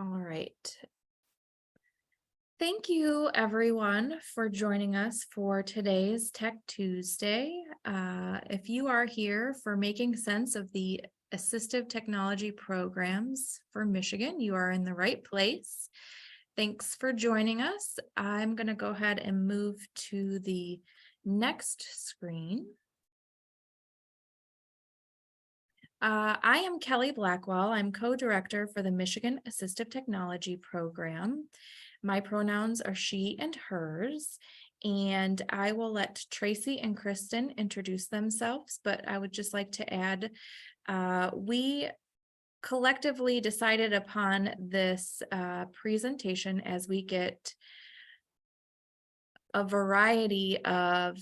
All right. Thank you, everyone, for joining us for today's Tech Tuesday. If you are here for making sense of the assistive technology programs for Michigan, you are in the right place. Thanks for joining us. I'm going to go ahead and move to the next screen. I am Kelly Blackwell. I'm co-director for the Michigan Assistive Technology Program. My pronouns are she and hers, and I will let Tracy and Kristen introduce themselves, but I would just like to add, we collectively decided upon this presentation as we get a variety of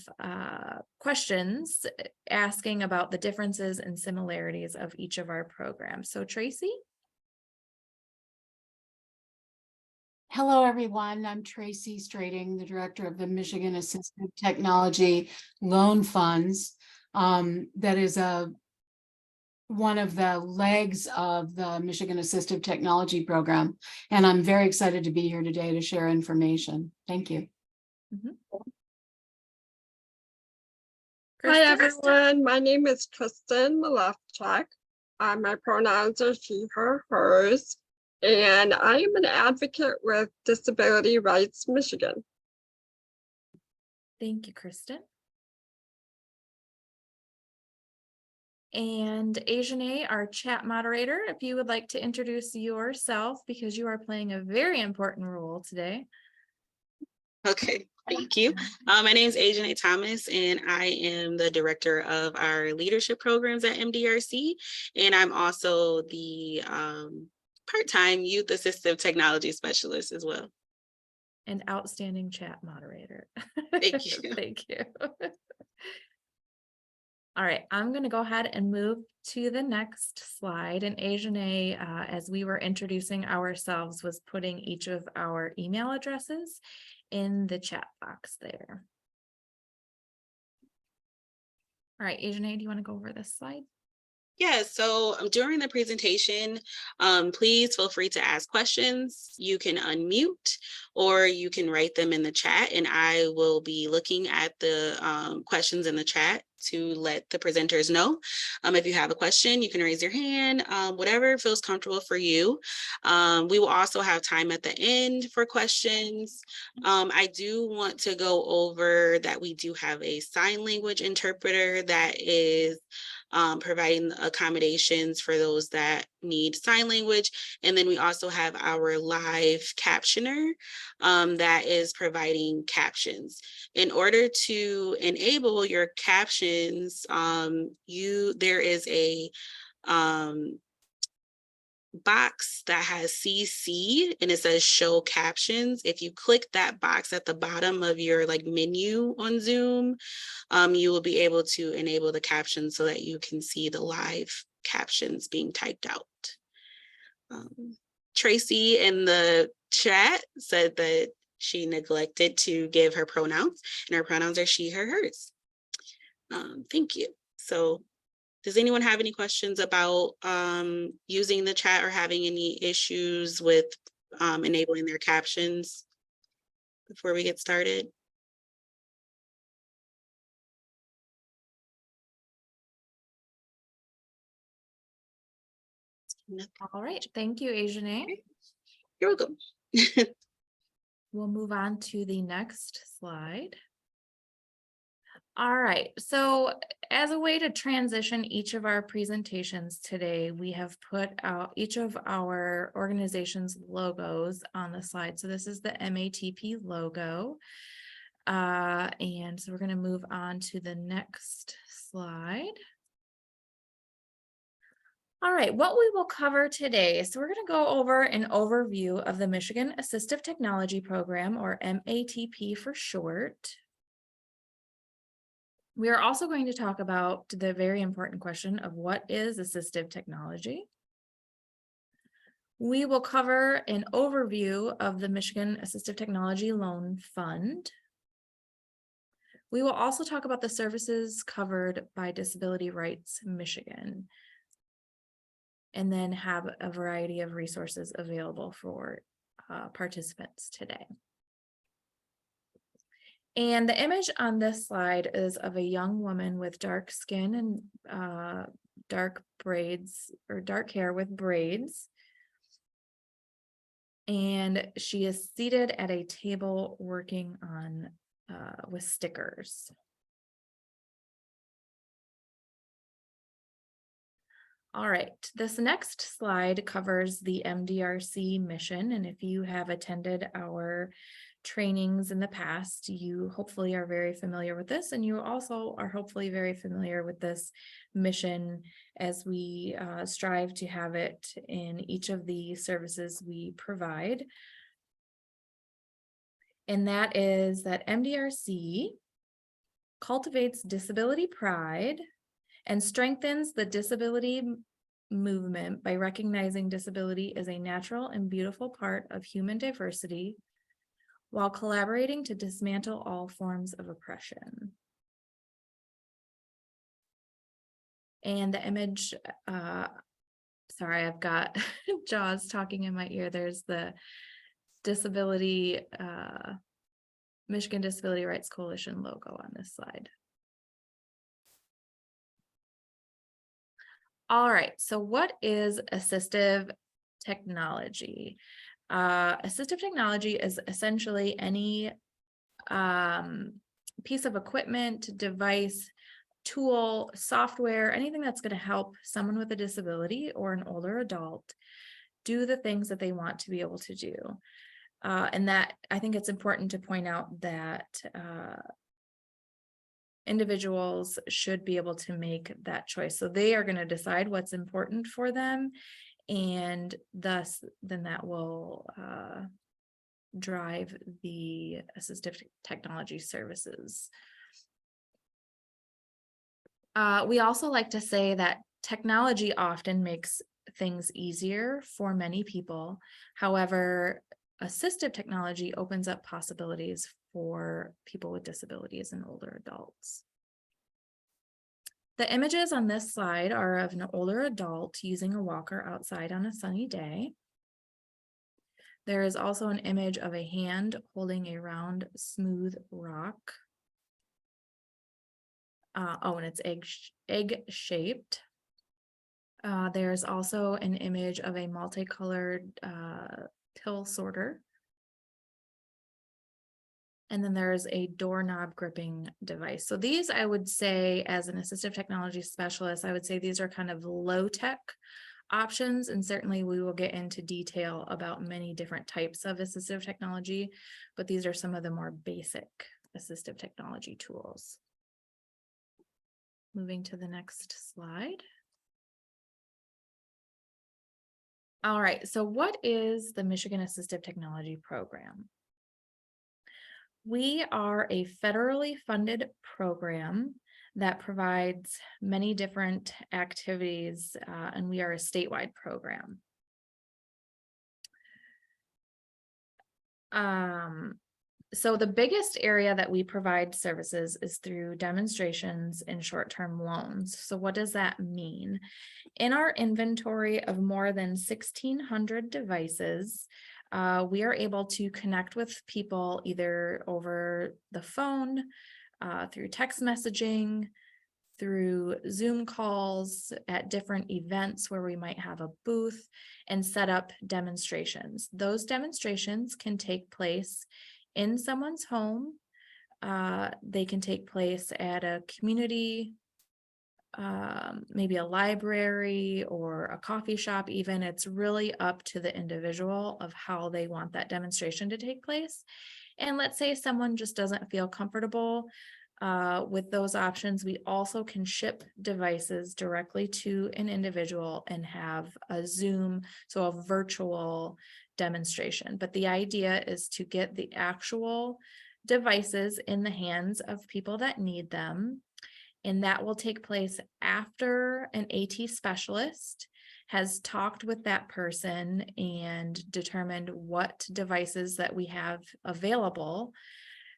questions asking about the differences and similarities of each of our programs. So Tracy? Hello, everyone. I'm Tracy Strating, the director of the Michigan Assistive Technology Loan Funds. That is one of the legs of the Michigan Assistive Technology Program. And I'm very excited to be here today to share information. Thank you. Hi, everyone. My name is Kristen Malefchuk. My pronouns are she, her, hers. And I am an advocate with Disability Rights Michigan. Thank you, Kristen. And Ajane, our chat moderator, if you would like to introduce yourself, because you are playing a very important role today. Okay, thank you. My name is Ajane Thomas, and I am the director of our leadership programs at MDRC. And I'm also the part-time youth assistive technology specialist as well. And outstanding chat moderator. Thank you. Thank you. All right, I'm going to go ahead and move to the next slide. And Ajane, as we were introducing ourselves, was putting each of our email addresses in the chat box there. All right, Ajane, do you want to go over this slide? Yeah, so during the presentation, please feel free to ask questions. You can unmute or you can write them in the chat, and I will be looking at the questions in the chat to let the presenters know. If you have a question, you can raise your hand, whatever feels comfortable for you. We will also have time at the end for questions. I do want to go over that we do have a sign language interpreter that is providing accommodations for those that need sign language. And then we also have our live captioner that is providing captions. In order to enable your captions, there is a box that has CC and it says show captions. If you click that box at the bottom of your menu on Zoom, you will be able to enable the captions so that you can see the live captions being typed out. Tracy in the chat said that she neglected to give her pronouns, and her pronouns are she, her, hers. Thank you. So does anyone have any questions about using the chat or having any issues with enabling their captions before we get started? All right, thank you, Ajane. You're welcome. We'll move on to the next slide. All right, so as a way to transition each of our presentations today, we have put out each of our organization's logos on the slide. So this is the MATP logo. And so we're going to move on to the next slide. All right, what we will cover today. So we're going to go over an overview of the Michigan Assistive Technology Program, or MATP for short. We are also going to talk about the very important question of what is assistive technology. We will cover an overview of the Michigan Assistive Technology Loan Fund. We will also talk about the services covered by Disability Rights Michigan. and then have a variety of resources available for participants today. And the image on this slide is of a young woman with dark skin and dark braids or dark hair with braids. And she is seated at a table working on with stickers. All right, this next slide covers the MDRC mission, and if you have attended our trainings in the past, you hopefully are very familiar with this, and you also are hopefully very familiar with this mission as we strive to have it in each of the services we provide. And that is that MDRC cultivates disability pride and strengthens the disability movement by recognizing disability as a natural and beautiful part of human diversity, while collaborating to dismantle all forms of oppression. And the image, sorry, I've got Jaws talking in my ear. There's the disability, Michigan Disability Rights Coalition logo on this slide. All right, so what is assistive technology? Assistive technology is essentially any piece of equipment, device, tool, software, anything that's going to help someone with a disability or an older adult do the things that they want to be able to do. And that I think it's important to point out that individuals should be able to make that choice. So they are going to decide what's important for them, and thus then that will drive the assistive technology services. We also like to say that technology often makes things easier for many people. However, assistive technology opens up possibilities for people with disabilities and older adults. The images on this slide are of an older adult using a walker outside on a sunny day. There is also an image of a hand holding a round, smooth rock. And it's egg-shaped. There's also an image of a multicolored till sorter. And then there's a doorknob gripping device. So these, I would say, as an assistive technology specialist, I would say these are kind of low-tech options. And certainly we will get into detail about many different types of assistive technology, but these are some of the more basic assistive technology tools. Moving to the next slide. All right, so what is the Michigan Assistive Technology Program? We are a federally funded program that provides many different activities, and we are a statewide program. So the biggest area that we provide services is through demonstrations and short-term loans. So what does that mean? In our inventory of more than 1,600 devices, we are able to connect with people either over the phone, through text messaging, through Zoom calls, at different events where we might have a booth, and set up demonstrations. Those demonstrations can take place in someone's home. They can take place at a community, maybe a library or a coffee shop even. It's really up to the individual of how they want that demonstration to take place. And let's say someone just doesn't feel comfortable with those options. We also can ship devices directly to an individual and have a Zoom, so a virtual demonstration. But the idea is to get the actual devices in the hands of people that need them. And that will take place after an AT specialist has talked with that person and determined what devices that we have available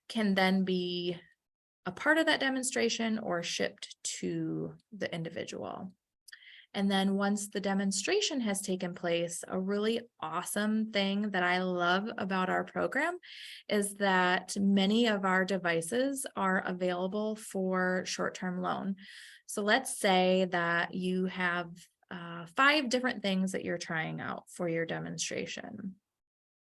can then be a part of that demonstration or shipped to the individual. And then once the demonstration has taken place, a really awesome thing that I love about our program is that many of our devices are available for short-term loan. So let's say that you have 5 different things that you're trying out for your demonstration.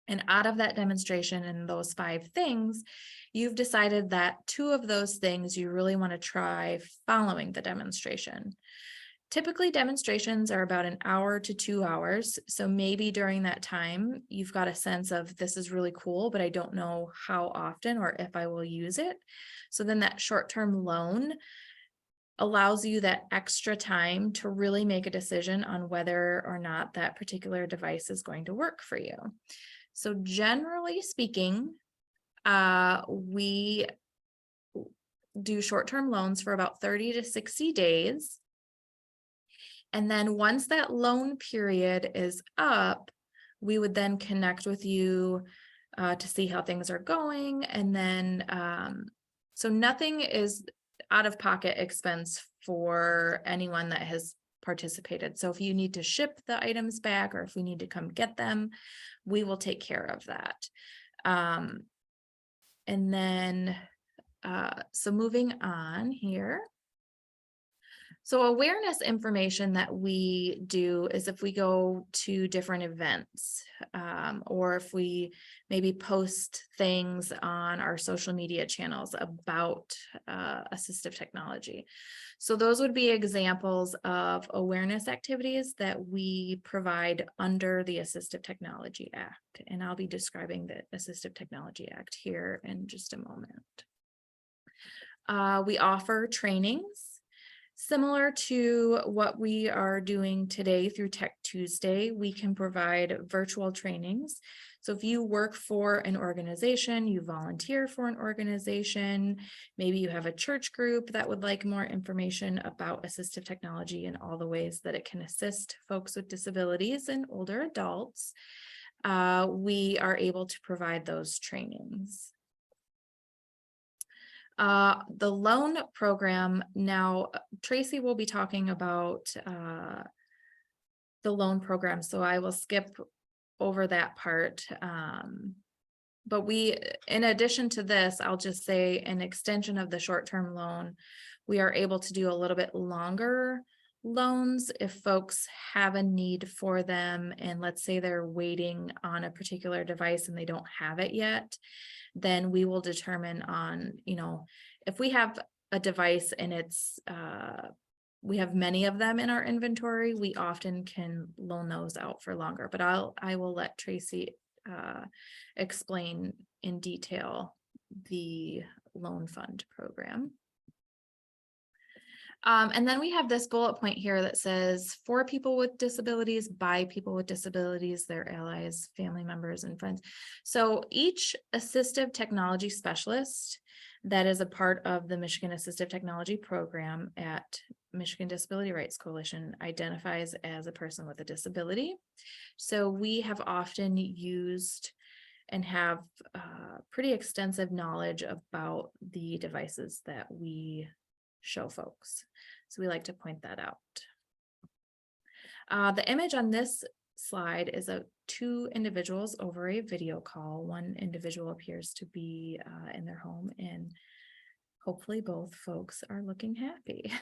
And out of that demonstration and those 5 things, you've decided that 2 of those things you really want to try following the demonstration. Typically, demonstrations are about an hour to 2 hours. So maybe during that time, you've got a sense of this is really cool, but I don't know how often or if I will use it. So then that short-term loan allows you that extra time to really make a decision on whether or not that particular device is going to work for you. So generally speaking, we do short-term loans for about 30 to 60 days. And then once that loan period is up, we would then connect with you to see how things are going. And then, so nothing is out-of-pocket expense for anyone that has participated. So if you need to ship the items back or if we need to come get them, we will take care of that. And then, so moving on here. So awareness information that we do is if we go to different events, or if we maybe post things on our social media channels about assistive technology. So those would be examples of awareness activities that we provide under the Assistive Technology Act. And I'll be describing the Assistive Technology Act here in just a moment. We offer trainings. Similar to what we are doing today through Tech Tuesday, we can provide virtual trainings. So if you work for an organization, you volunteer for an organization, maybe you have a church group that would like more information about assistive technology and all the ways that it can assist folks with disabilities and older adults, we are able to provide those trainings. The loan program, now Tracy will be talking about the loan program, so I will skip over that part. But we, in addition to this, I'll just say an extension of the short-term loan, we are able to do a little bit longer loans if folks have a need for them, and let's say they're waiting on a particular device and they don't have it yet. Then we will determine on, if we have a device and it's, we have many of them in our inventory, we often can loan those out for longer, but I will let Tracy explain in detail the loan fund program. And then we have this bullet point here that says for people with disabilities, by people with disabilities, their allies, family members, and friends. So each assistive technology specialist that is a part of the Michigan Assistive Technology Program at Michigan Disability Rights Coalition identifies as a person with a disability. So we have often used and have pretty extensive knowledge about the devices that we show folks. So we like to point that out. The image on this slide is of 2 individuals over a video call. One individual appears to be in their home, and hopefully both folks are looking happy.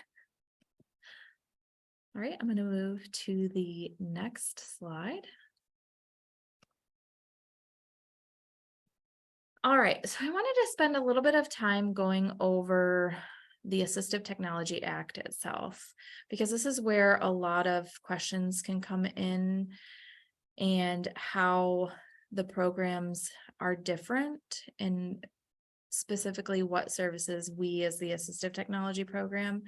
All right, I'm going to move to the next slide. All right, so I wanted to spend a little bit of time going over the Assistive Technology Act itself, because this is where a lot of questions can come in and how the programs are different, and specifically what services we as the Assistive Technology Program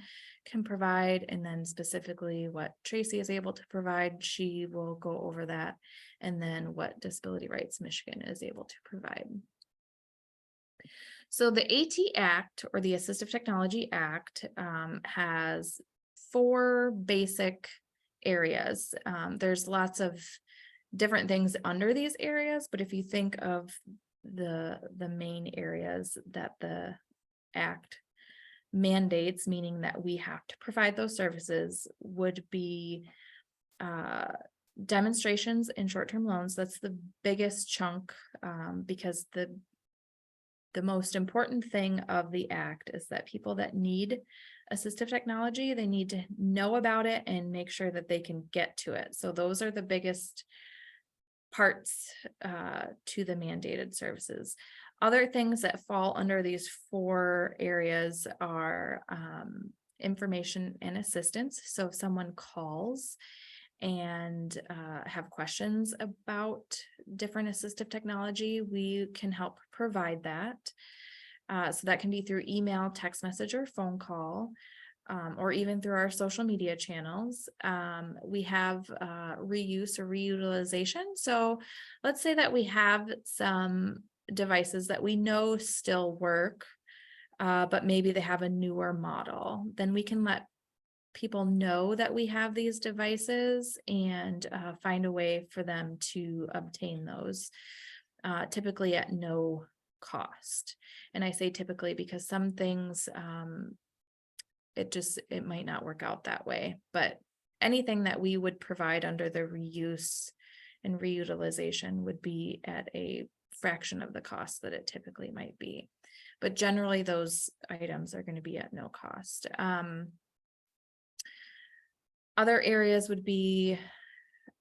can provide, and then specifically what Tracy is able to provide. She will go over that, and then what Disability Rights Michigan is able to provide. So the AT Act, or the Assistive Technology Act, has 4 basic areas. There's lots of different things under these areas, but if you think of the main areas that the Act mandates, meaning that we have to provide those services, would be demonstrations in short-term loans. That's the biggest chunk, because the most important thing of the act is that people that need assistive technology, they need to know about it and make sure that they can get to it. So those are the biggest parts to the mandated services. Other things that fall under these 4 areas are information and assistance. So if someone calls and have questions about different assistive technology, we can help provide that. So that can be through email, text message, or phone call, or even through our social media channels. We have reuse or reutilization. So let's say that we have some devices that we know still work, but maybe they have a newer model. Then we can let people know that we have these devices and find a way for them to obtain those, typically at no cost. And I say typically because some things, it might not work out that way, but anything that we would provide under the reuse and reutilization would be at a fraction of the cost that it typically might be. But generally those items are going to be at no cost. Other areas would be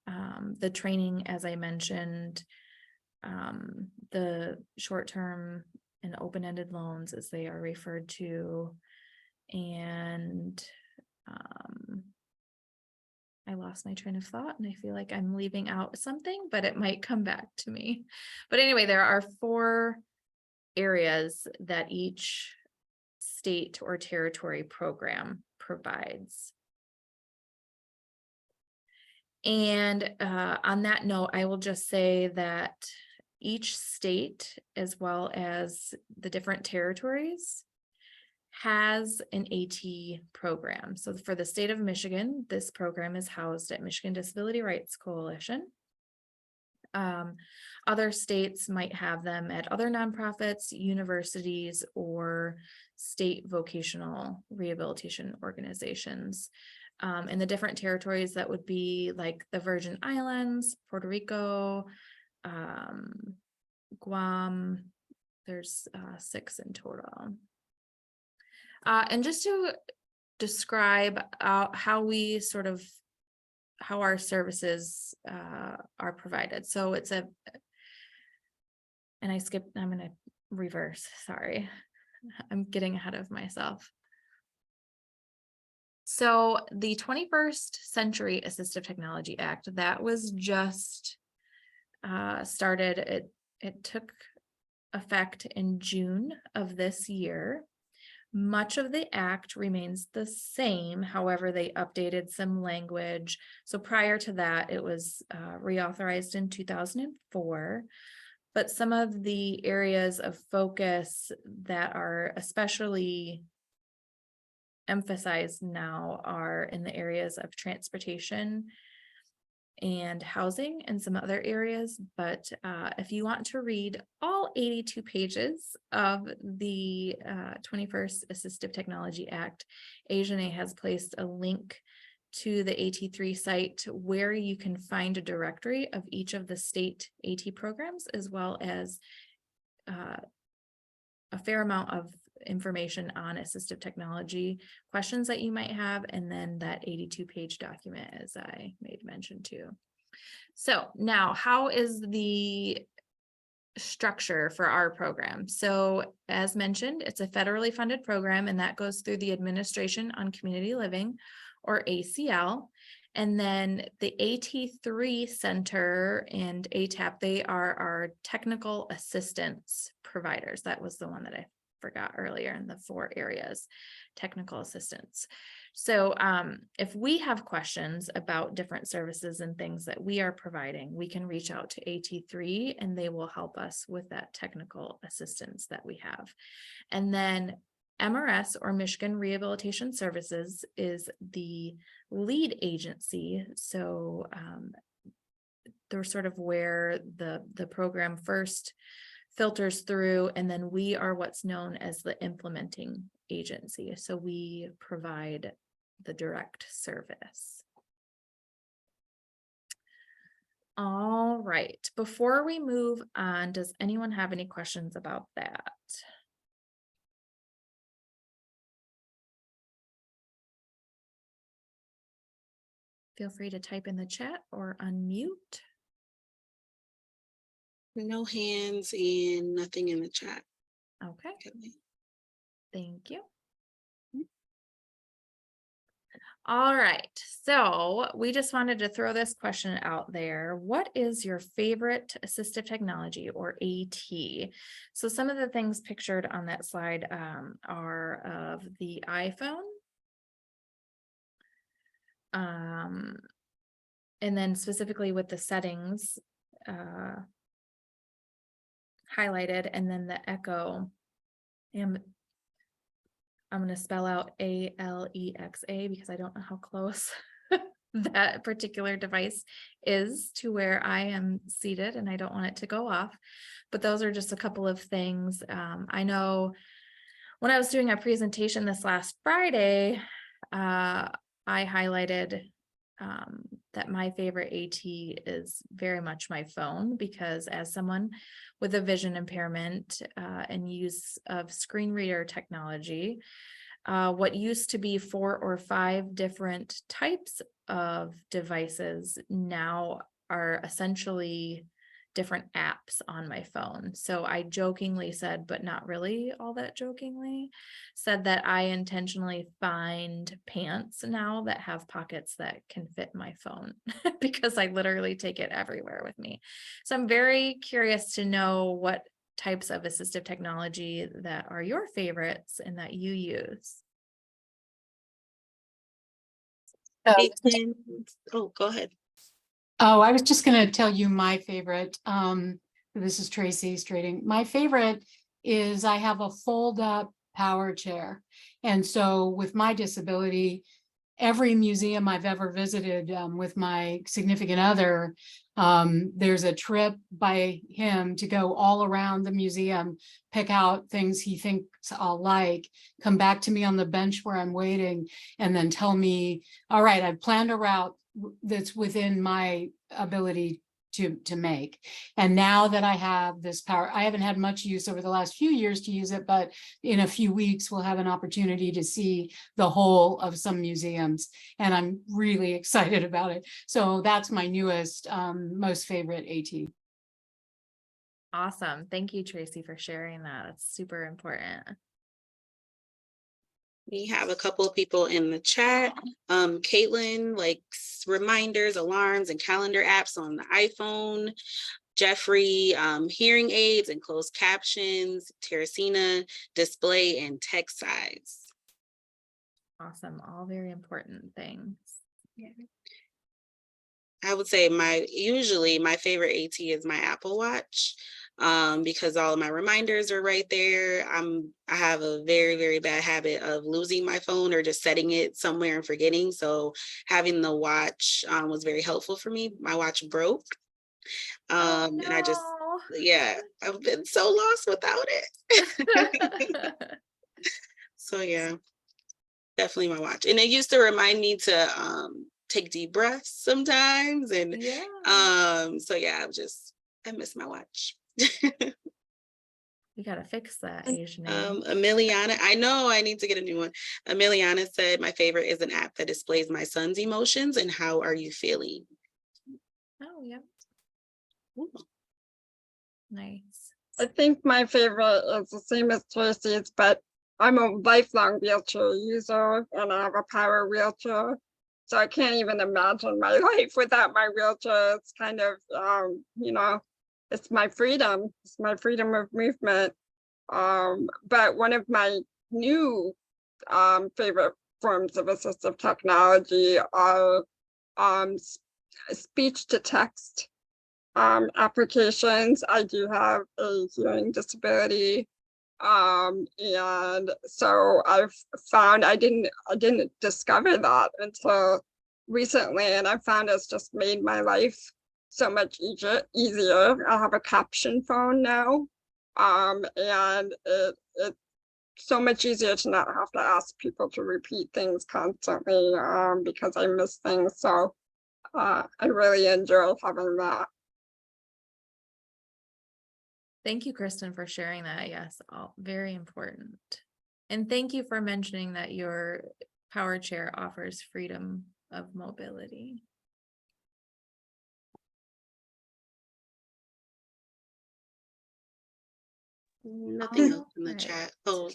the training, as I mentioned, the short-term and open-ended loans, as they are referred to, and I lost my train of thought and I feel like I'm leaving out something, but it might come back to me. But anyway, there are 4 areas that each state or territory program provides. And on that note, I will just say that each state, as well as the different territories, has an AT program. So for the state of Michigan, this program is housed at Michigan Disability Rights Coalition. Other states might have them at other nonprofits, universities, or state vocational rehabilitation organizations. In the different territories, that would be like the Virgin Islands, Puerto Rico, Guam. There's 6 in total. And just to describe how our services are provided. So it's I'm going to reverse, sorry. I'm getting ahead of myself. So the 21st Century Assistive Technology Act, that was just started, it took effect in June of this year. Much of the act remains the same. However, they updated some language. So prior to that, it was reauthorized in 2004. But some of the areas of focus that are especially emphasized now are in the areas of transportation and housing and some other areas. But if you want to read all 82 pages of the 21st Assistive Technology Act, Asiane has placed a link to the AT3 site where you can find a directory of each of the state AT programs, as well as a fair amount of information on assistive technology, questions that you might have, and then that 82-page document, as I made mention to. So now, how is the structure for our program? So as mentioned, it's a federally funded program, and that goes through the Administration on Community Living, or ACL. And then the AT3 Center and ATAP, they are our technical assistance providers. That was the one that I forgot earlier in the 4 areas, technical assistance. So if we have questions about different services and things that we are providing, we can reach out to AT3 and they will help us with that technical assistance that we have. And then MRS, or Michigan Rehabilitation Services, is the lead agency. So they're sort of where the program first filters through, and then we are what's known as the implementing agency. So we provide the direct service. All right, before we move on, does anyone have any questions about that? Feel free to type in the chat or unmute. No hands and nothing in the chat. Okay, thank you. All right, so we just wanted to throw this question out there. What is your favorite assistive technology, or AT? So some of the things pictured on that slide are of the iPhone. And then specifically with the settings highlighted, and then the Echo. I'm going to spell out Alexa because I don't know how close that particular device is to where I am seated, and I don't want it to go off. But those are just a couple of things. I know when I was doing a presentation this last Friday, I highlighted that my favorite AT is very much my phone, because as someone with a vision impairment and use of screen reader technology, what used to be 4 or 5 different types of devices now are essentially different apps on my phone. So I jokingly said, but not really all that jokingly, said that I intentionally find pants now that have pockets that can fit my phone because I literally take it everywhere with me. So I'm very curious to know what types of assistive technology that are your favorites and that you use. Oh, go ahead. Oh, I was just going to tell you my favorite. This is Tracy Strating. My favorite is I have a fold-up power chair. And so with my disability, every museum I've ever visited with my significant other, there's a trip by him to go all around the museum, pick out things he thinks I'll like, come back to me on the bench where I'm waiting, and then tell me, all right, I've planned a route that's within my ability to make. And now that I have this power, I haven't had much use over the last few years to use it, but in a few weeks, we'll have an opportunity to see the whole of some museums. And I'm really excited about it. So that's my newest, most favorite AT. Awesome. Thank you, Tracy, for sharing that. That's super important. We have a couple of people in the chat. Caitlin likes reminders, alarms, and calendar apps on the iPhone. Jeffrey, hearing aids and closed captions. Teresina, display and text size. Awesome. All very important things. Yeah. I would say usually my favorite AT is my Apple Watch, because all of my reminders are right there. I have a very, very bad habit of losing my phone or just setting it somewhere and forgetting. So having the watch was very helpful for me. My watch broke. Oh, no. And I've been so lost without it. So yeah, definitely my watch. And it used to remind me to take deep breaths sometimes. And so yeah, I miss my watch. You gotta fix that, Asian. Emiliana, I know I need to get a new one. Emiliana said, my favorite is an app that displays my son's emotions and how are you feeling? Oh, yeah. Ooh. Nice. I think my favorite is the same as Tracy's, but I'm a lifelong wheelchair user and I have a power wheelchair. So I can't even imagine my life without my wheelchair. It's kind of, it's my freedom. It's my freedom of movement. But one of my new favorite forms of assistive technology are speech to text applications. I do have a hearing disability. And so I've found I didn't discover that until recently, and I found it's just made my life so much easier. I have a caption phone now, And it's so much easier to not have to ask people to repeat things constantly, because I miss things. So I really enjoy having that. Thank you, Kristen, for sharing that. Yes, all very important. And thank you for mentioning that your power chair offers freedom of mobility. Nothing else in the Alright. chat. Oh,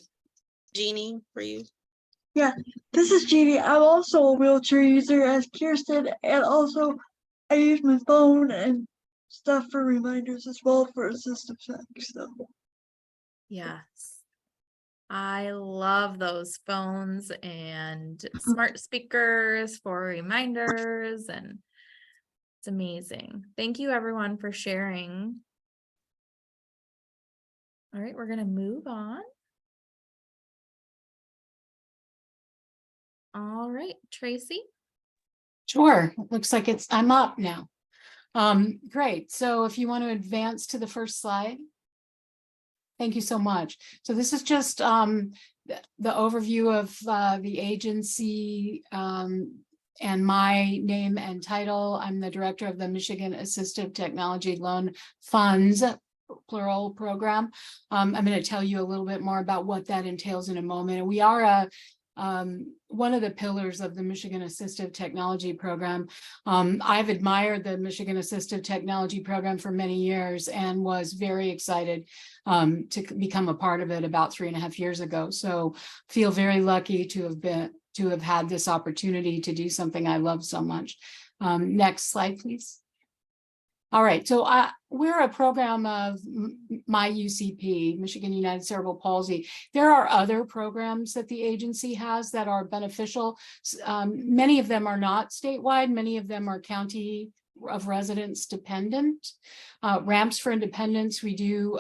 Jeannie, for you. Yeah, this is Jeannie. I'm also a wheelchair user as Kirsten, and also I use my phone and stuff for reminders as well for assistive tech. So Yes. I love those phones and smart speakers for reminders, and it's amazing. Thank you everyone for sharing. All right, we're gonna move on. All right, Tracy. Sure, it looks like I'm up now. Great, so if you want to advance to the first slide. Thank you so much. So this is just the overview of the agency and my name and title. I'm the director of the Michigan Assistive Technology Loan Funds, plural program. I'm going to tell you a little bit more about what that entails in a moment. And we are one of the pillars of the Michigan Assistive Technology Program. I've admired the Michigan Assistive Technology Program for many years and was very excited to become a part of it about 3.5 years ago. So feel very lucky to have had this opportunity to do something I love so much. Next slide, please. All right, so we're a program of MATP, Michigan United Cerebral Palsy. There are other programs that the agency has that are beneficial. Many of them are not statewide. Many of them are county of residence dependent. Ramps for Independence, we do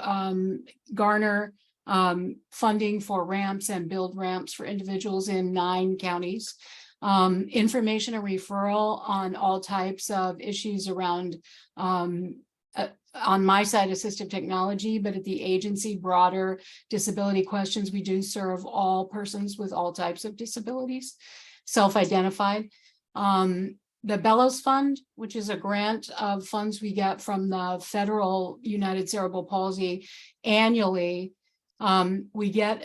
garner funding for ramps and build ramps for individuals in 9 counties. Information and referral on all types of issues around, on my side, assistive technology, but at the agency, broader disability questions. We do serve all persons with all types of disabilities, self-identified. The Bellows Fund, which is a grant of funds we get from the federal United Cerebral Palsy annually. We get,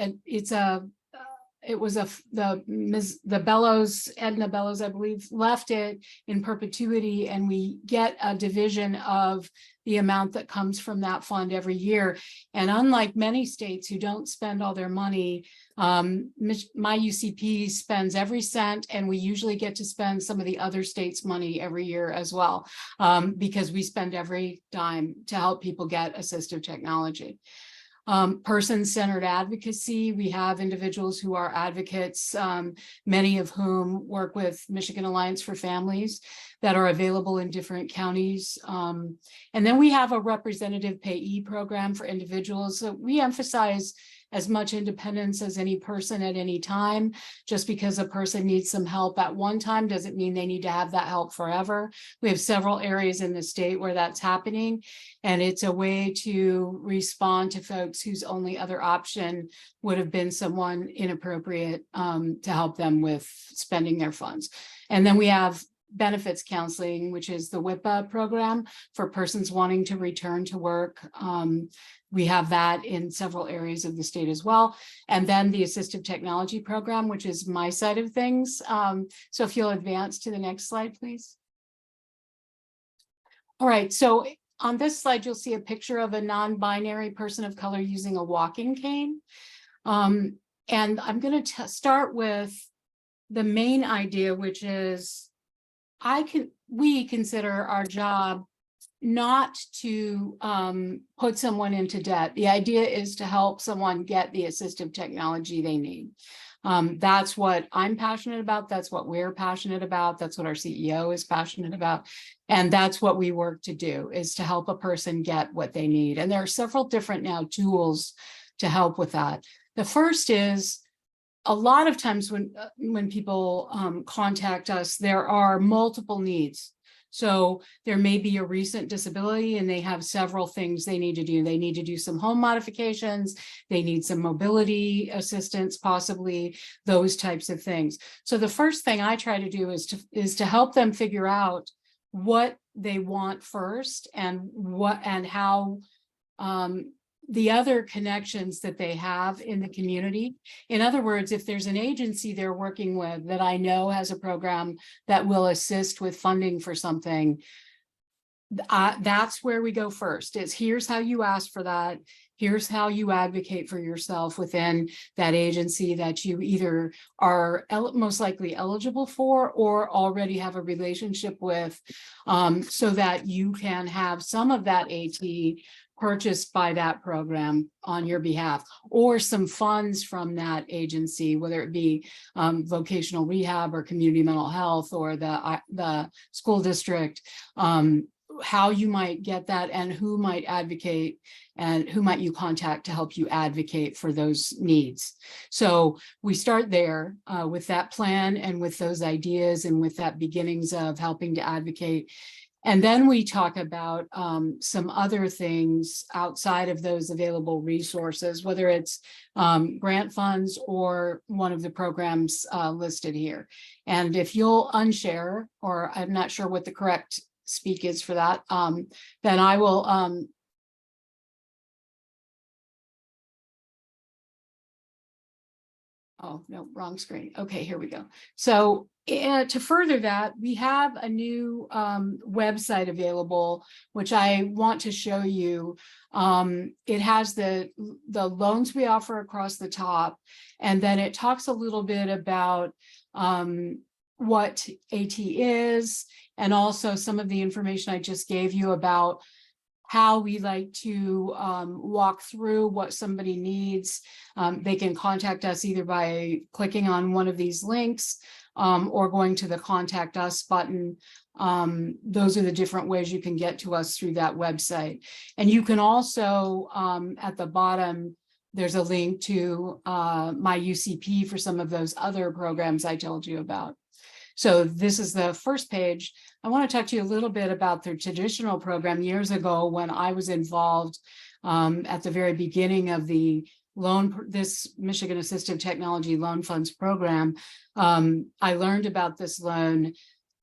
it was the Bellows, Edna Bellows, I believe, left it in perpetuity, and we get a division of the amount that comes from that fund every year. And unlike many states who don't spend all their money, my UCP spends every cent, and we usually get to spend some of the other states' money every year as well, because we spend every dime to help people get assistive technology. Person-centered advocacy. We have individuals who are advocates, many of whom work with Michigan Alliance for Families that are available in different counties. And then we have a representative payee program for individuals. So we emphasize as much independence as any person at any time. Just because a person needs some help at one time doesn't mean they need to have that help forever. We have several areas in the state where that's happening, and it's a way to respond to folks whose only other option would have been someone inappropriate to help them with spending their funds. And then we have benefits counseling, which is the WIPA program for persons wanting to return to work. We have that in several areas of the state as well. And then the assistive technology program, which is my side of things. So if you'll advance to the next slide, please. All right, so on this slide, you'll see a picture of a non-binary person of color using a walking cane. And I'm going to start with the main idea, which is we consider our job not to put someone into debt. The idea is to help someone get the assistive technology they need. That's what I'm passionate about. That's what we're passionate about. That's what our CEO is passionate about. And that's what we work to do, is to help a person get what they need. And there are several different now tools to help with that. The first is, a lot of times when people contact us, there are multiple needs. So there may be a recent disability and they have several things they need to do. They need to do some home modifications. They need some mobility assistance, possibly those types of things. So the first thing I try to do is to help them figure out what they want first and how the other connections that they have in the community. In other words, if there's an agency they're working with that I know has a program that will assist with funding for something, that's where we go first. Is here's how you ask for that. Here's how you advocate for yourself within that agency that you either are most likely eligible for or already have a relationship with, so that you can have some of that AT purchased by that program on your behalf, or some funds from that agency, whether it be vocational rehab or community mental health or the school district, how you might get that and who might advocate and who might you contact to help you advocate for those needs. So we start there with that plan and with those ideas and with that beginnings of helping to advocate. And then we talk about some other things outside of those available resources, whether it's grant funds or one of the programs listed here. And if you'll unshare, or I'm not sure what the correct speak is for that, then I will oh, no, wrong screen. Okay, here we go. So to further that, we have a new website available, which I want to show you. It has the loans we offer across the top, and then it talks a little bit about what AT is, and also some of the information I just gave you about how we like to walk through what somebody needs. They can contact us either by clicking on one of these links or going to the Contact Us button. Those are the different ways you can get to us through that website. And you can also, at the bottom, there's a link to my UCP for some of those other programs I told you about. So this is the first page. I want to talk to you a little bit about the traditional program. Years ago, when I was involved at the very beginning of this Michigan Assistive Technology Loan Funds program, I learned about this loan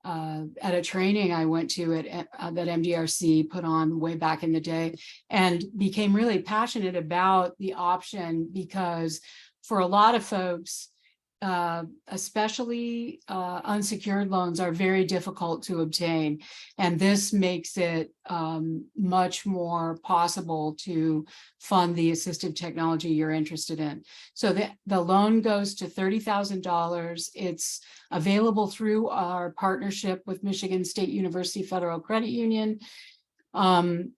at a training I went to that MDRC put on way back in the day, and became really passionate about the option because for a lot of folks, especially unsecured loans are very difficult to obtain. And this makes it much more possible to fund the assistive technology you're interested in. So the loan goes to $30,000. It's available through our partnership with Michigan State University Federal Credit Union. And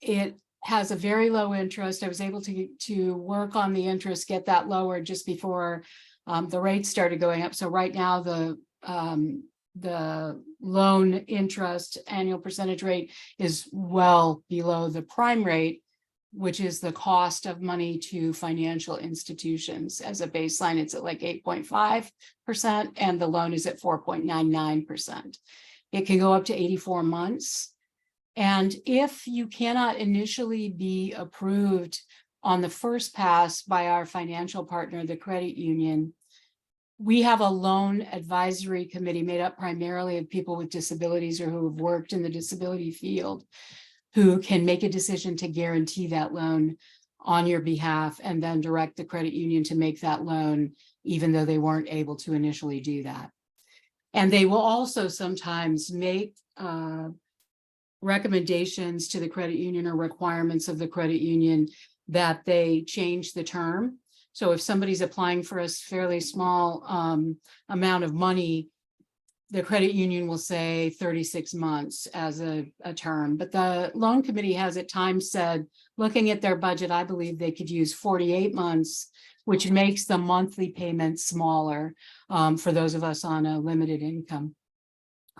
it has a very low interest. I was able to work on the interest, get that lower just before the rates started going up. So right now the loan interest annual percentage rate is well below the prime rate, which is the cost of money to financial institutions. As a baseline, it's at like 8.5%, and the loan is at 4.99%. It can go up to 84 months. And if you cannot initially be approved on the first pass by our financial partner, the credit union, we have a loan advisory committee made up primarily of people with disabilities or who have worked in the disability field, who can make a decision to guarantee that loan on your behalf and then direct the credit union to make that loan, even though they weren't able to initially do that. And they will also sometimes make recommendations to the credit union or requirements of the credit union that they change the term. So if somebody's applying for a fairly small amount of money, the credit union will say 36 months as a term, but the loan committee has at times said, looking at their budget, I believe they could use 48 months, which makes the monthly payment smaller for those of us on a limited income.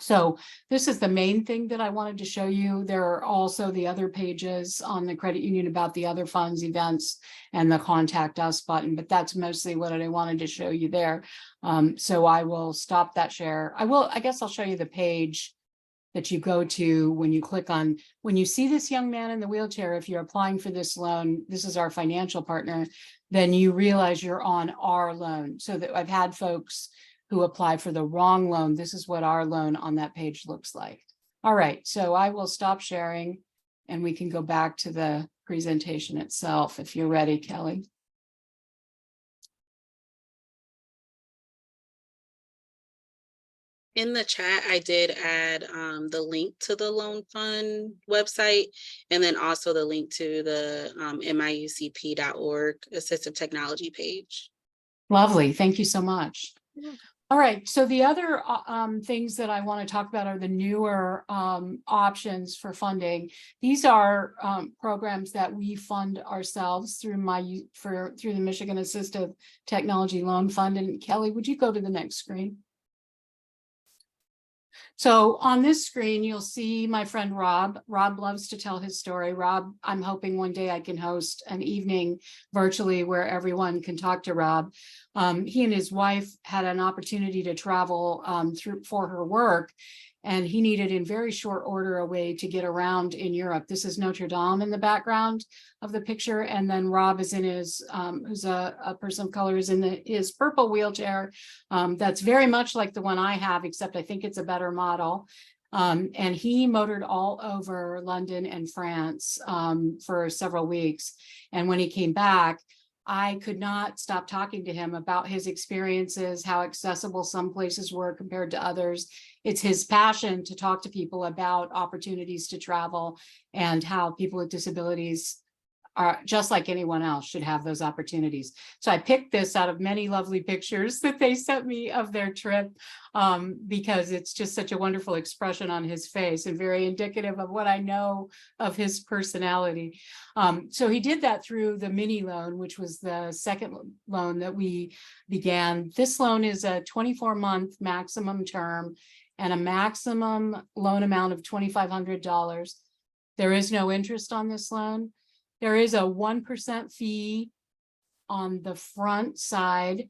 So this is the main thing that I wanted to show you. There are also the other pages on the credit union about the other funds, events, and the Contact Us button, but that's mostly what I wanted to show you there. So I will stop that share. I guess I'll show you the page that you go to when you click on, when you see this young man in the wheelchair, if you're applying for this loan, this is our financial partner, then you realize you're on our loan. So that I've had folks who apply for the wrong loan. This is what our loan on that page looks like. All right, so I will stop sharing and we can go back to the presentation itself if you're ready, Kelly. In the chat, I did add the link to the loan fund website, and then also the link to the miucp.org assistive technology page. Lovely, thank you so much. All right, so the other things that I want to talk about are the newer options for funding. These are programs that we fund ourselves through through the Michigan Assistive Technology Loan Fund. And Kelly, would you go to the next screen? So on this screen, you'll see my friend Rob. Rob loves to tell his story. Rob, I'm hoping one day I can host an evening virtually where everyone can talk to Rob. He and his wife had an opportunity to travel for her work, and he needed in very short order a way to get around in Europe. This is Notre Dame in the background of the picture, and then Rob is in his, who's a person of color, is in his purple wheelchair. That's very much like the one I have, except I think it's a better model. And he motored all over London and France for several weeks. And when he came back, I could not stop talking to him about his experiences, how accessible some places were compared to others. It's his passion to talk to people about opportunities to travel and how people with disabilities are just like anyone else should have those opportunities. So I picked this out of many lovely pictures that they sent me of their trip because it's just such a wonderful expression on his face and very indicative of what I know of his personality. So he did that through the mini loan, which was the second loan that we began. This loan is a 24-month maximum term and a maximum loan amount of $2,500. There is no interest on this loan. There is a 1% fee on the front side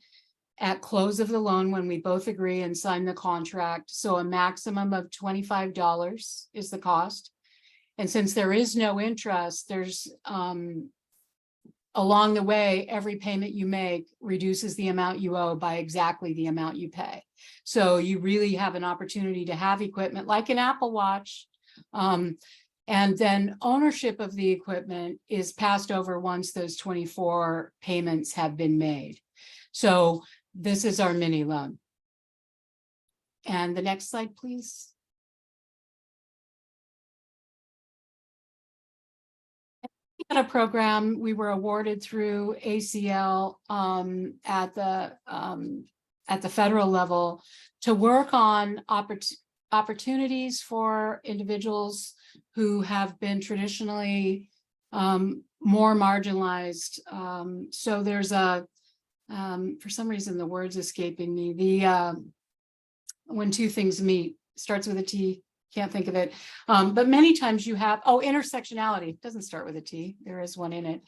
at close of the loan when we both agree and sign the contract. So a maximum of $25 is the cost. And since there is no interest, there's along the way, every payment you make reduces the amount you owe by exactly the amount you pay. So you really have an opportunity to have equipment like an Apple Watch. And then ownership of the equipment is passed over once those 24 payments have been made. So this is our mini loan. And the next slide, please. We had a program we were awarded through ACL at the federal level to work on opportunities for individuals who have been traditionally more marginalized. So there's a, for some reason, the word's escaping me. When two things meet, starts with a T, can't think of it. But many times you have, intersectionality, doesn't start with a T, there is one in it.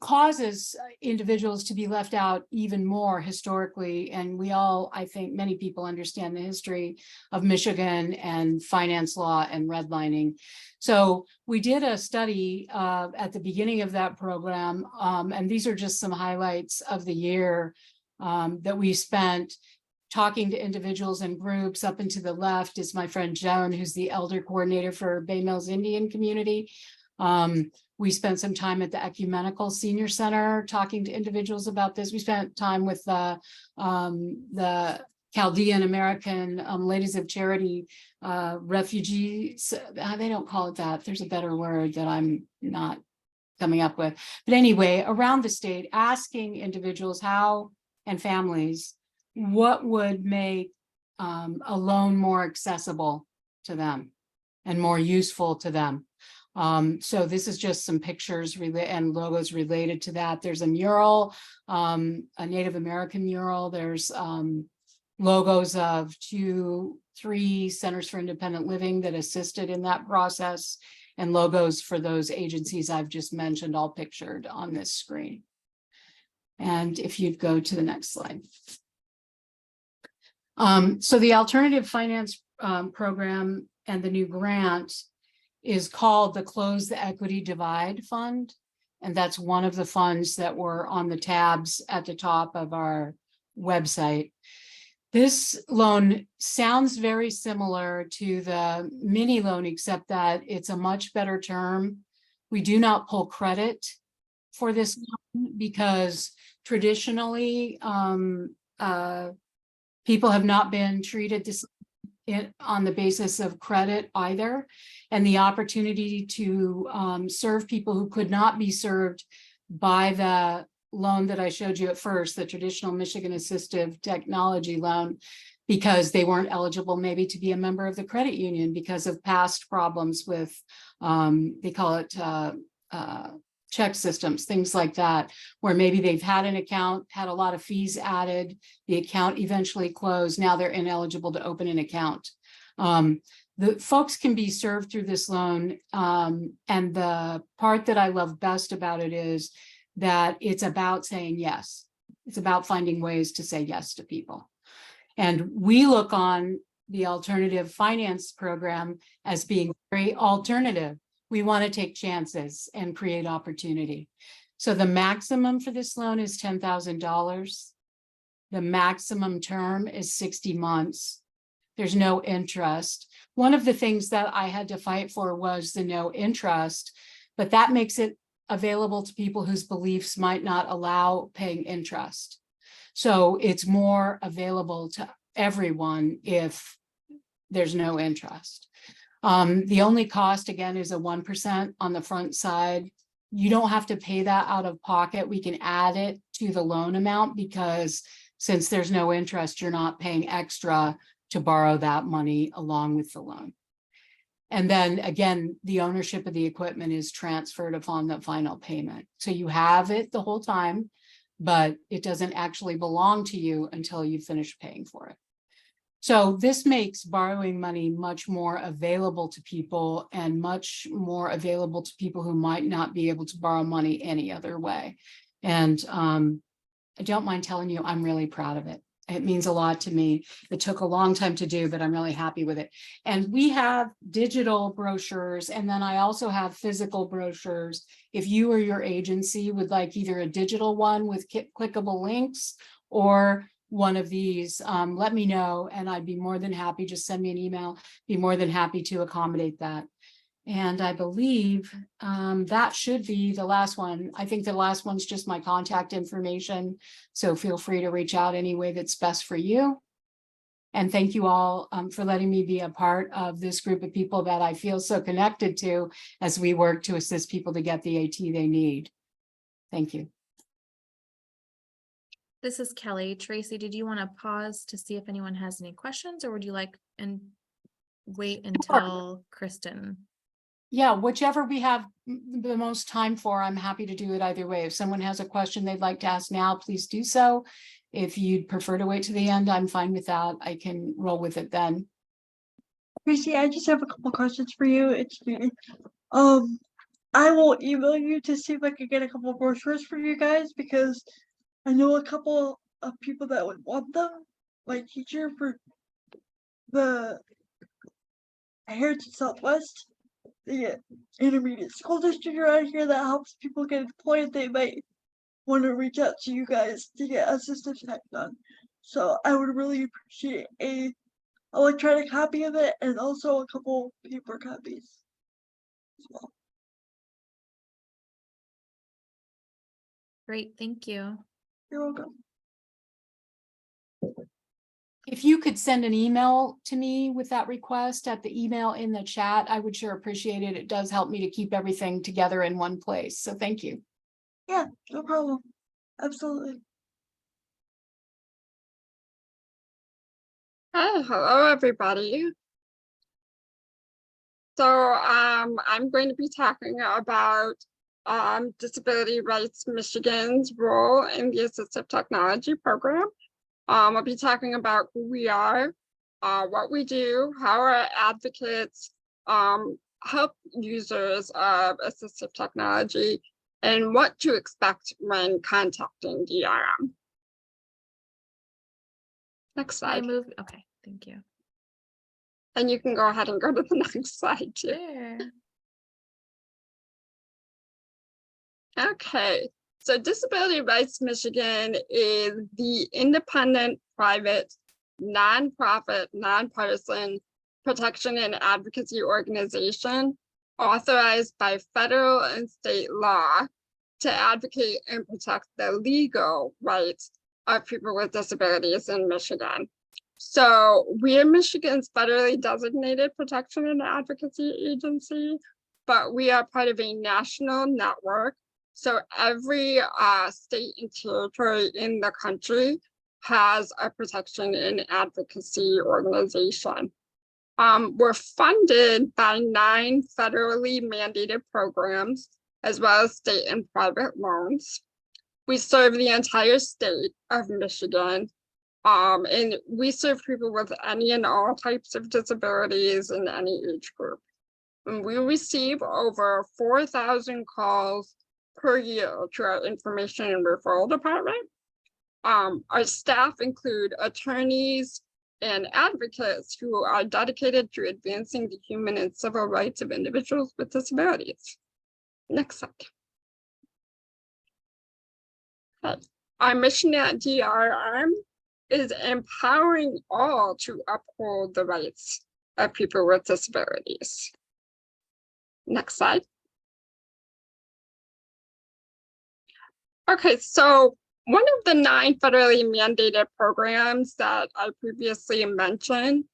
Causes individuals to be left out even more historically. And we all, I think many people understand the history of Michigan and finance law and redlining. So we did a study at the beginning of that program, and these are just some highlights of the year that we spent talking to individuals and groups. Up and to the left is my friend Joan, who's the elder coordinator for Bay Mills Indian community. We spent some time at the Ecumenical Senior Center talking to individuals about this. We spent time with the Chaldean American Ladies of Charity refugees. They don't call it that. There's a better word that I'm not coming up with. But anyway, around the state, asking individuals how and families what would make a loan more accessible to them and more useful to them. So this is just some pictures and logos related to that. There's a mural, a Native American mural. There's logos of 3 centers for independent living that assisted in that process, and logos for those agencies I've just mentioned, all pictured on this screen. And if you'd go to the next slide. So the alternative finance program and the new grant is called the Close the Equity Divide Fund. And that's one of the funds that were on the tabs at the top of our website. This loan sounds very similar to the mini loan, except that it's a much better term. We do not pull credit for this loan because traditionally people have not been treated on the basis of credit either. And the opportunity to serve people who could not be served by the loan that I showed you at first, the traditional Michigan Assistive Technology loan, because they weren't eligible maybe to be a member of the credit union because of past problems with, they call it check systems, things like that, where maybe they've had an account, had a lot of fees added, the account eventually closed, now they're ineligible to open an account. The folks can be served through this loan. And the part that I love best about it is that it's about saying yes. It's about finding ways to say yes to people. And we look on the alternative finance program as being very alternative. We want to take chances and create opportunity. So the maximum for this loan is $10,000. The maximum term is 60 months. There's no interest. One of the things that I had to fight for was the no interest, but that makes it available to people whose beliefs might not allow paying interest. So it's more available to everyone if there's no interest. The only cost, again, is a 1% on the front side. You don't have to pay that out of pocket. We can add it to the loan amount because since there's no interest, you're not paying extra to borrow that money along with the loan. And then again, the ownership of the equipment is transferred upon the final payment. So you have it the whole time, but it doesn't actually belong to you until you finish paying for it. So this makes borrowing money much more available to people and much more available to people who might not be able to borrow money any other way. And I don't mind telling you, I'm really proud of it. It means a lot to me. It took a long time to do, but I'm really happy with it. And we have digital brochures, and then I also have physical brochures. If you or your agency would like either a digital one with clickable links or one of these, let me know, and I'd be more than happy. Just send me an email, be more than happy to accommodate that. And I believe that should be the last one. I think the last one's just my contact information. So feel free to reach out any way that's best for you. And thank you all for letting me be a part of this group of people that I feel so connected to as we work to assist people to get the AT they need. Thank you. This is Kelly. Tracy, did you want to pause to see if anyone has any questions, or would you like and wait until Kristen? Yeah, whichever we have the most time for, I'm happy to do it either way. If someone has a question they'd like to ask now, please do so. If you'd prefer to wait to the end, I'm fine with that. I can roll with it then. Tracy, I just have a couple questions for you. It's me. I will email you to see if I could get a couple brochures for you guys because I know a couple of people that would want them. My teacher for the Heritage Southwest, the intermediate school district around here that helps people get employed, they might want to reach out to you guys to get assistive tech done. So I would really appreciate a electronic copy of it and also a couple paper copies as well. Great, thank you. You're welcome. If you could send an email to me with that request at the email in the chat, I would sure appreciate it. It does help me to keep everything together in one place. So thank you. Yeah, no problem. Absolutely. Hi, hello everybody. So I'm going to be talking about Disability Rights Michigan's role in the Assistive Technology program. I'll be talking about who we are, what we do, how our advocates help users of assistive technology, and what to expect when contacting DRM. Next I slide. move. Okay, thank you. And you can go ahead and go to the next slide too. There. Okay, so Disability Rights Michigan is the independent, private, nonprofit, nonpartisan protection and advocacy organization authorized by federal and state law to advocate and protect the legal rights of people with disabilities in Michigan. So we are Michigan's federally designated protection and advocacy agency, but we are part of a national network. So every state and territory in the country has a protection and advocacy organization. We're funded by 9 federally mandated programs, as well as state and private loans. We serve the entire state of Michigan, and we serve people with any and all types of disabilities in any age group. And we receive over 4,000 calls per year to our information and referral department. Our staff include attorneys and advocates who are dedicated to advancing the human and civil rights of individuals with disabilities. Next slide. Okay. Our mission at DRM is empowering all to uphold the rights of people with disabilities. Next slide. Okay, so one of the 9 federally mandated programs that I previously mentioned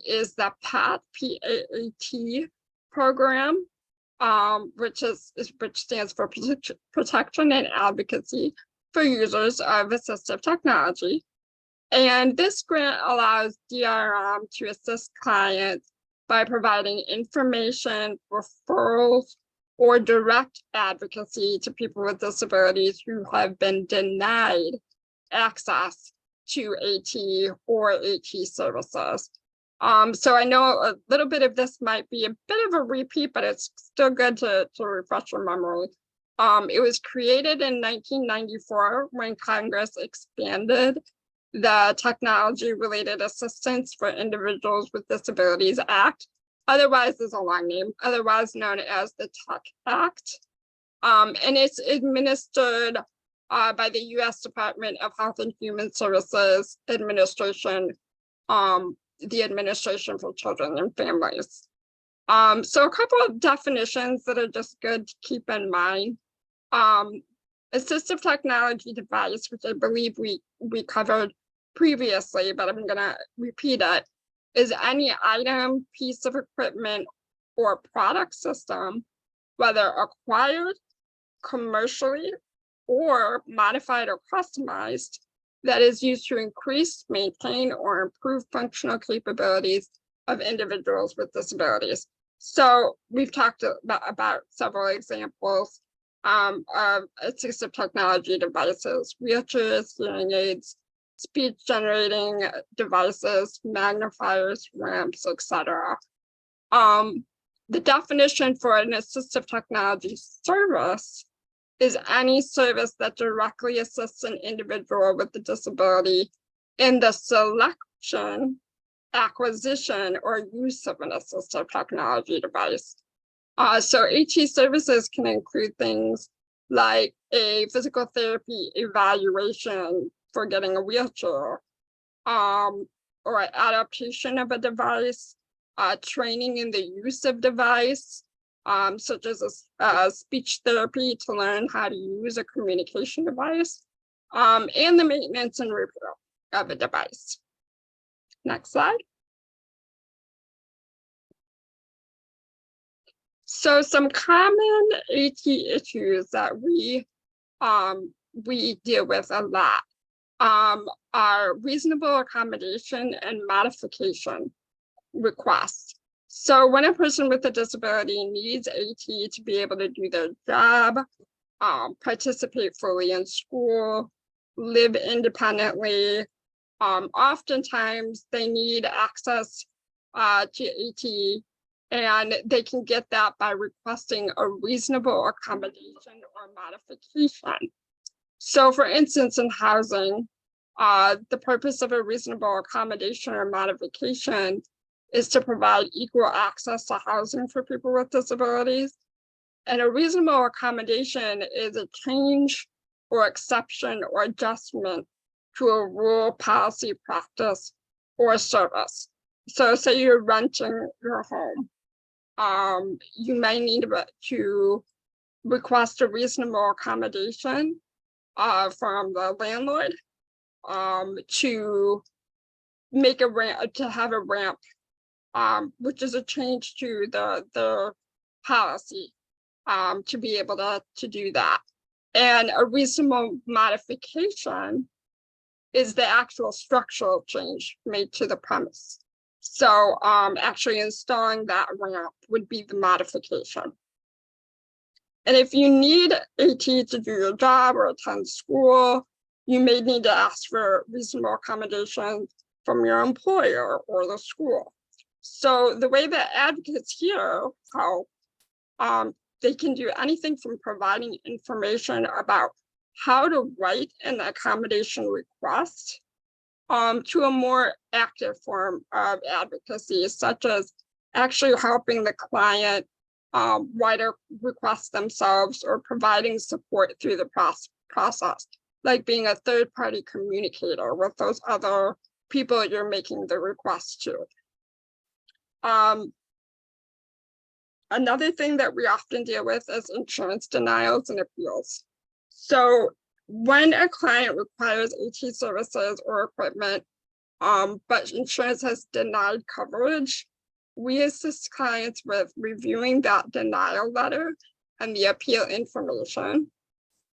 is the PAT, P-A-A-T program, which stands for Protection and Advocacy for Users of Assistive Technology. And this grant allows DRM to assist clients by providing information, referrals, or direct advocacy to people with disabilities who have been denied access to AT or AT services. So I know a little bit of this might be a bit of a repeat, but it's still good to refresh your memory. It was created in 1994 when Congress expanded the Technology Related Assistance for Individuals with Disabilities Act. Otherwise, there's a long name, otherwise known as the Tech Act. And it's administered by the U.S. Department of Health and Human Services Administration, the Administration for Children and Families. So a couple of definitions that are just good to keep in mind. Assistive technology device, which I believe we covered previously, but I'm gonna repeat it, is any item, piece of equipment, or product system, whether acquired commercially or modified or customized, that is used to increase, maintain, or improve functional capabilities of individuals with disabilities. So we've talked about several examples of assistive technology devices, wheelchairs, hearing aids, speech generating devices, magnifiers, ramps, etc. The definition for an assistive technology service is any service that directly assists an individual with a disability in the selection, acquisition, or use of an assistive technology device. So AT services can include things like a physical therapy evaluation for getting a wheelchair, or adaptation of a device, training in the use of device, such as a speech therapy to learn how to use a communication device, and the maintenance and repair of a device. Next slide. So some common AT issues that we deal with a lot are reasonable accommodation and modification requests. So when a person with a disability needs AT to be able to do their job, participate fully in school, live independently, oftentimes they need access to AT, and they can get that by requesting a reasonable accommodation or modification. So for instance, in housing, the purpose of a reasonable accommodation or modification is to provide equal access to housing for people with disabilities. And a reasonable accommodation is a change or exception or adjustment to a rule, policy, practice, or service. So say you're renting your home. You may need to request a reasonable accommodation from the landlord to make a ramp, to have a ramp, which is a change to the policy to be able to do that. And a reasonable modification is the actual structural change made to the premise. So actually installing that ramp would be the modification. And if you need AT to do your job or attend school, you may need to ask for reasonable accommodation from your employer or the school. So the way that advocates here help, they can do anything from providing information about how to write an accommodation request to a more active form of advocacy, such as actually helping the client write a request themselves or providing support through the process, like being a third-party communicator with those other people you're making the request to. Another thing that we often deal with is insurance denials and appeals. So when a client requires AT services or equipment, but insurance has denied coverage, we assist clients with reviewing that denial letter and the appeal information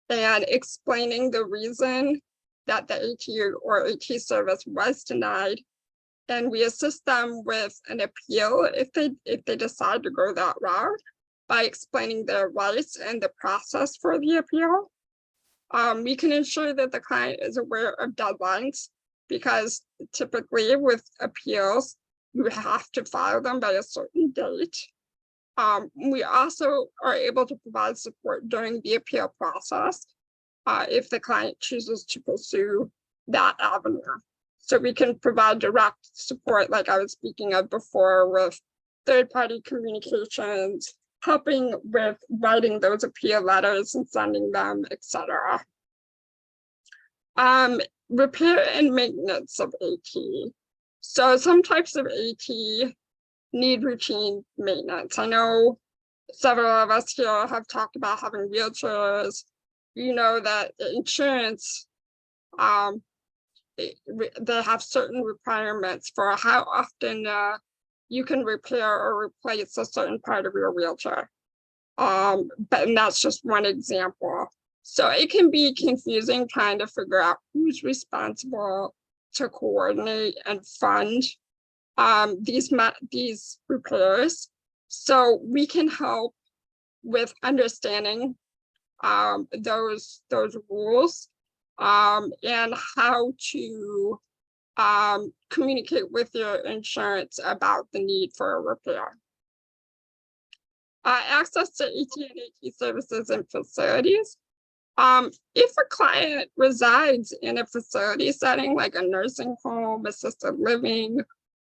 and explaining the reason that the AT or AT service was denied. And we assist them with an appeal if they decide to go that route by explaining their rights and the process for the appeal. We can ensure that the client is aware of deadlines, because typically with appeals, you have to file them by a certain date. We also are able to provide support during the appeal process if the client chooses to pursue that avenue. So we can provide direct support, like I was speaking of before, with third-party communications, helping with writing those appeal letters and sending them, etc. Repair and maintenance of AT. So some types of AT need routine maintenance. I know several of us here have talked about having wheelchairs. You know that insurance, they have certain requirements for how often you can repair or replace a certain part of your wheelchair. And that's just one example. So it can be confusing trying to figure out who's responsible to coordinate and fund these repairs. So we can help with understanding those rules and how to communicate with your insurance about the need for a repair. Access to AT and AT services and facilities. If a client resides in a facility setting like a nursing home, assisted living,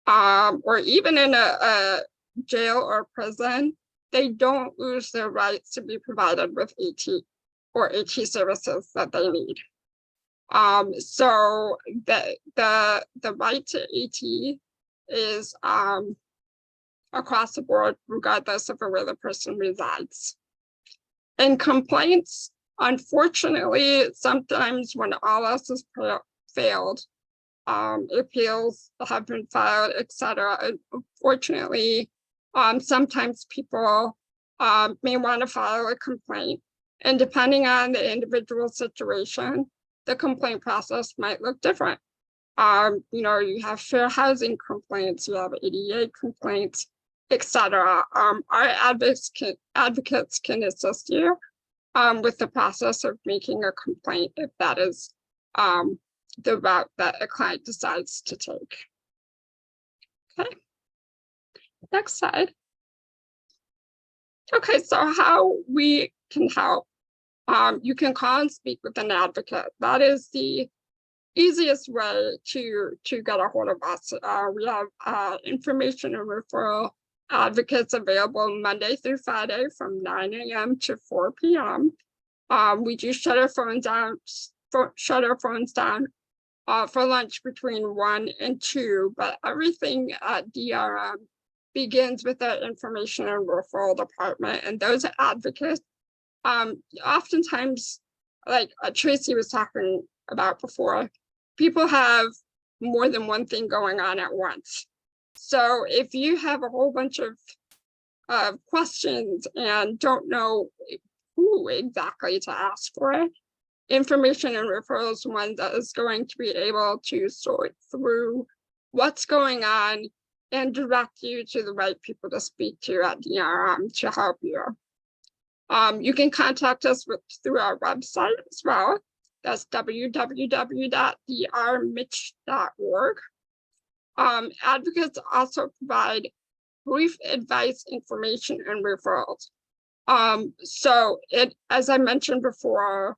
or even in a jail or prison, they don't lose their rights to be provided with AT or AT services that they need. So the right to AT is across the board, regardless of where the person resides. And complaints, unfortunately, sometimes when all else has failed, appeals have been filed, etc. Unfortunately, sometimes people may want to file a complaint, and depending on the individual situation, the complaint process might look different. You know, you have fair housing complaints, you have ADA complaints, etc. Our advocates can assist you with the process of making a complaint if that is the route that a client decides to take. Okay, next slide. Okay, so how we can help. You can call and speak with an advocate. That is the easiest way to get a hold of us. We have information and referral advocates available Monday through Friday from 9 a.m. to 4 p.m. We do shut our phones down for lunch between 1 and 2, but everything at DRM begins with the information and referral department, and those advocates oftentimes, like Tracy was talking about before, people have more than one thing going on at once. So if you have a whole bunch of questions and don't know who exactly to ask for, information and referrals one that is going to be able to sort through what's going on and direct you to the right people to speak to at DRM to help you. You can contact us through our website as well. That's www.drmitch.org. Advocates also provide brief advice, information, and referrals. So as I mentioned before,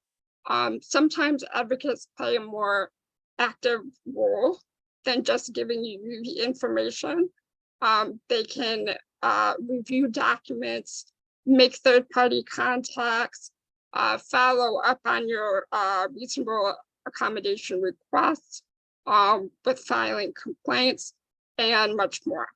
sometimes advocates play a more active role than just giving you the information. They can review documents, make third-party contacts, follow up on your reasonable accommodation requests, with filing complaints, and much more.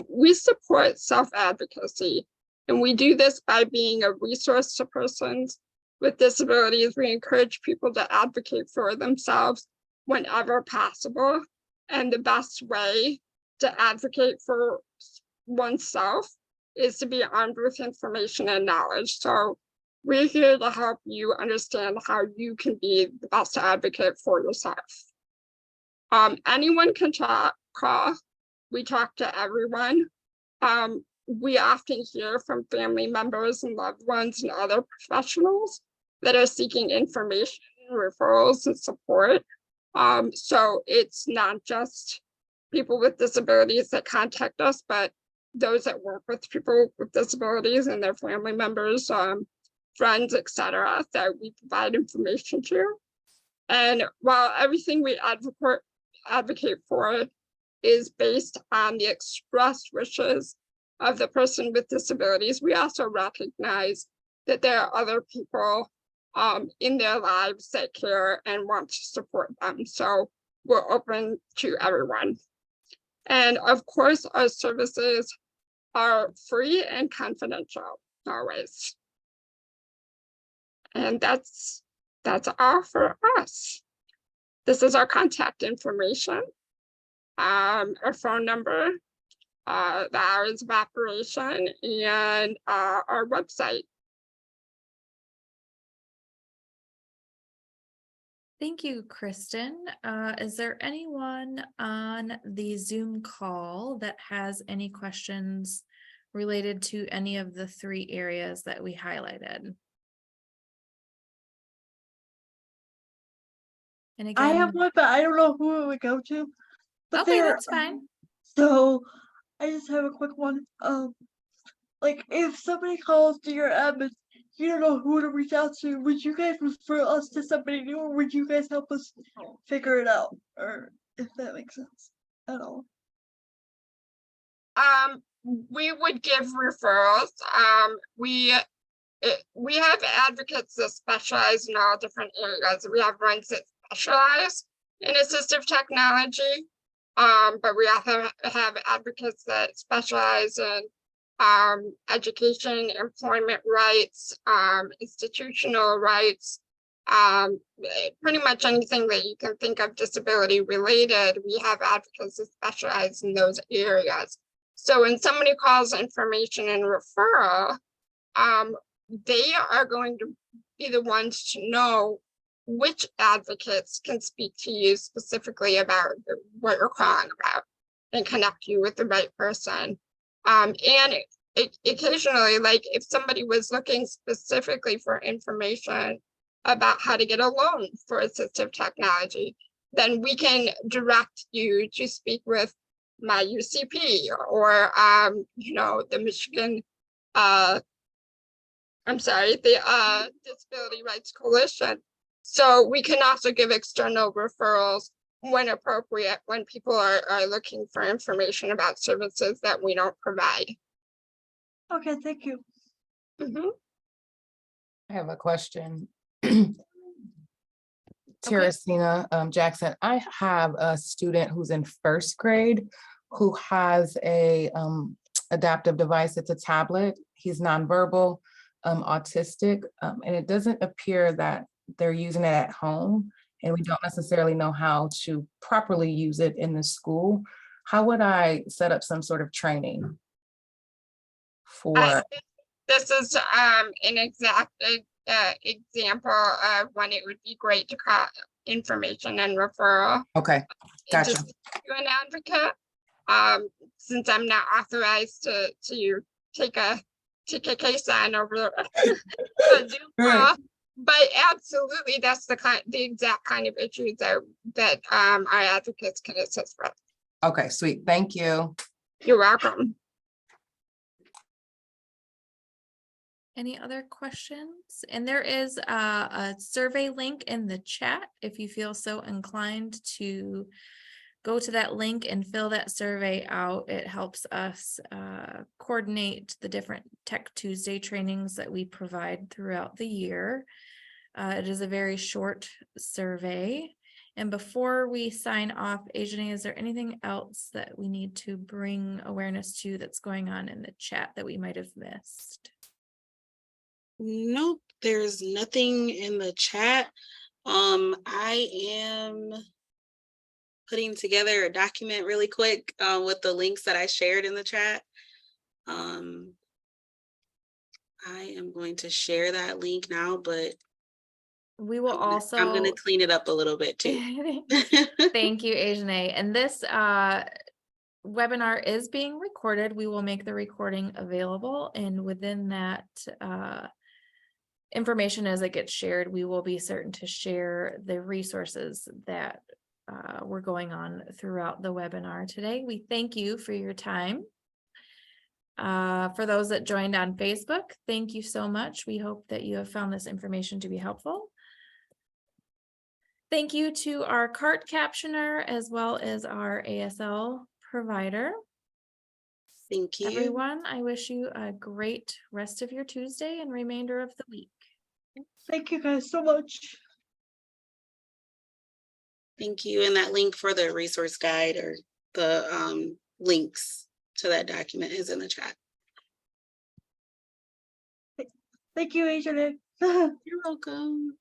We support self-advocacy, and we do this by being a resource to persons with disabilities. We encourage people to advocate for themselves whenever possible, and the best way to advocate for oneself is to be armed with information and knowledge. So we're here to help you understand how you can be the best advocate for yourself. Anyone can call. We talk to everyone. We often hear from family members and loved ones and other professionals that are seeking information, referrals, and support. So it's not just people with disabilities that contact us, but those that work with people with disabilities and their family members, friends, etc., that we provide information to. And while everything we advocate for is based on the expressed wishes of the person with disabilities, we also recognize that there are other people in their lives that care and want to support them. So we're open to everyone. And of course, our services are free and confidential, always. And that's all for us. This is our contact information, our phone number, the hours of operation, and our website. Thank you, Kristen. Is there anyone on the Zoom call that has any questions related to any of the 3 areas that we highlighted? And again, I have one, but I don't know who it would go to. But okay, that's fine. So I just have a quick one. Like if somebody calls DRM and you don't know who to reach out to, would you guys refer us to somebody new, or would you guys help us figure it out? Or if that makes sense at all. We would give referrals. We have advocates that specialize in all different areas. We have ones that specialize in assistive technology, but we also have advocates that specialize in education, employment rights, institutional rights, pretty much anything that you can think of disability related. We have advocates that specialize in those areas. So when somebody calls information and referral, they are going to be the ones to know which advocates can speak to you specifically about what you're calling about and connect you with the right person. And occasionally, like if somebody was looking specifically for information about how to get a loan for assistive technology, then we can direct you to speak with my UCP or the Michigan the Disability Rights Coalition. So we can also give external referrals when appropriate, when people are looking for information about services that we don't provide. Okay, thank you. Mhm. I have a question. Okay. Teresina Jackson, I have a student who's in first grade who has a adaptive device. It's a tablet. He's nonverbal, autistic, and it doesn't appear that they're using it at home, and we don't necessarily know how to properly use it in the school. How would I set up some sort of training for? This is an exact example of when it would be great to call information and referral. Okay, gotcha. Just to an advocate, since I'm not authorized to take a case on over a Zoom Right. call, but absolutely, that's the exact kind of issues that our advocates can assist with. Okay, sweet. Thank you. You're welcome. Any other questions? And there is a survey link in the chat if you feel so inclined to go to that link and fill that survey out. It helps us coordinate the different Tech Tuesday trainings that we provide throughout the year. It is a very short survey. And before we sign off, Ajane, is there anything else that we need to bring awareness to that's going on in the chat that we might have missed? Nope, there's nothing in the chat. I am putting together a document really quick with the links that I shared in the chat. I am going to share that link now, but We will also. I'm going to clean it up a little bit too. Thank you, Ajane. And this webinar is being recorded. We will make the recording available, and within that information as it gets shared, we will be certain to share the resources that were going on throughout the webinar today. We thank you for your time. For those that joined on Facebook, thank you so much. We hope that you have found this information to be helpful. Thank you to our CART captioner as well as our ASL provider. Thank you. Everyone, I wish you a great rest of your Tuesday and remainder of the week. Thank you guys so much. Thank you. And that link for the resource guide or the links to that document is in the chat. Thank you, Adrian. You're welcome.